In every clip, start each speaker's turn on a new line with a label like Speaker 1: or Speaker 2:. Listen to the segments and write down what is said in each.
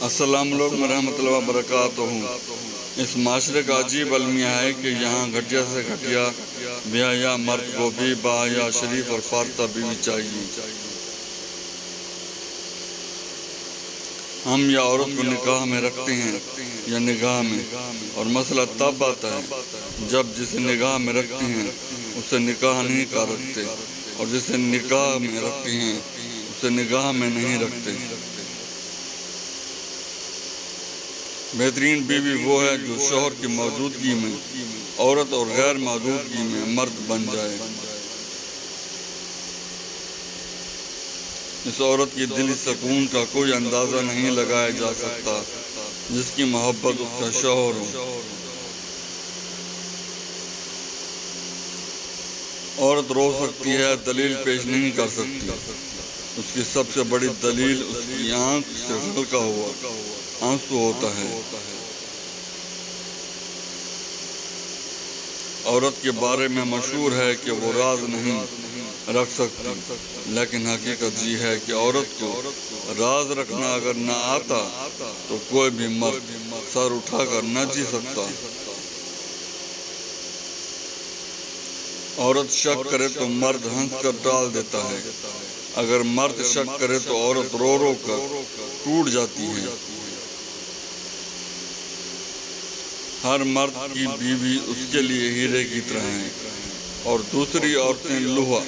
Speaker 1: السلام علیکم ورحمۃ اللہ وبرکاتہ۔ اس معاشرے کا عجیب المیہ ہے کہ یہاں گھٹیا سے گھٹیا بیایا مرد کو بھی باحیا شریف اور فارغ بیوی چاہیے۔ ہم یا عورت کو نکاح میں رکھتے ہیں یا نگاہ میں، اور مسئلہ تب آتا ہے جب جسے نگاہ میں رکھتے ہیں اسے نکاح نہیں کر رکھتے، اور جسے نکاح میں رکھتے ہیں اسے نگاہ میں نہیں رکھتے۔ بہترین بیوی وہ ہے جو شوہر کی موجودگی میں عورت اور غیر موجودگی میں مرد بن جائے۔ اس عورت کی دلی سکون کا کوئی اندازہ نہیں لگایا جا سکتا جس کی محبت اس کا شوہر ہو۔ عورت رو سکتی ہے، دلیل پیش نہیں کر سکتی۔ اس کی سب سے بڑی دلیل اس کی آنکھ سے حلقہ ہوا آنسو ہوتا ہے۔ عورت کے بارے میں مشہور ہے کہ وہ راز نہیں رکھ سکتی، لیکن حقیقت یہ ہے کہ عورت کو راز رکھنا اگر نہ آتا تو کوئی بھی مرد سر اٹھا کر نہ جی سکتا۔ عورت شک کرے تو مرد ہنس کر ٹال دیتا ہے، اگر مرد شک کرے تو عورت رو رو کر ٹوٹ جاتی ہے۔ ہر مرد کی بیوی اس کے لیے ہیرے کی طرح ہے، اور دوسری عورتیں لوہا۔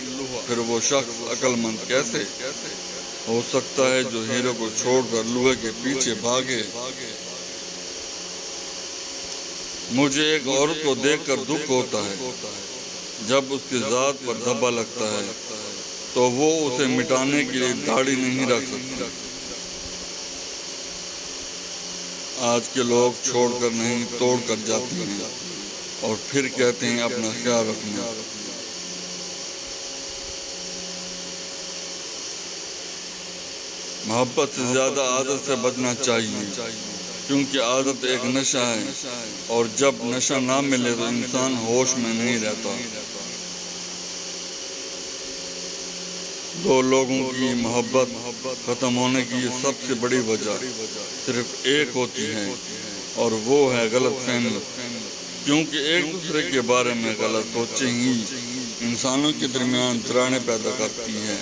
Speaker 1: پھر وہ شخص عقل مند کیسے ہو سکتا ہے جو ہیرے کو چھوڑ کر لوہے کے پیچھے بھاگے؟ مجھے ایک عورت کو دیکھ کر دکھ ہوتا ہے، جب اس کی ذات پر دھبا لگتا ہے تو وہ اسے مٹانے کے لیے داڑھی نہیں رکھ سکتی۔ آج کے لوگ چھوڑ کر نہیں توڑ کر جاتے ہیں اور پھر کہتے ہیں اپنا خیال رکھنا۔ محبت سے زیادہ عادت سے بچنا چاہیے، کیونکہ عادت ایک نشہ ہے، اور جب نشہ نہ ملے تو انسان ہوش میں نہیں رہتا۔ دو لوگوں کی محبت ختم ہونے کی سب سے بڑی وجہ صرف ایک ہوتی ہے، اور وہ ہے غلط فہمی، کیونکہ ایک دوسرے کے بارے میں غلط سوچیں ہی انسانوں کے درمیان دراڑیں پیدا کرتی ہے۔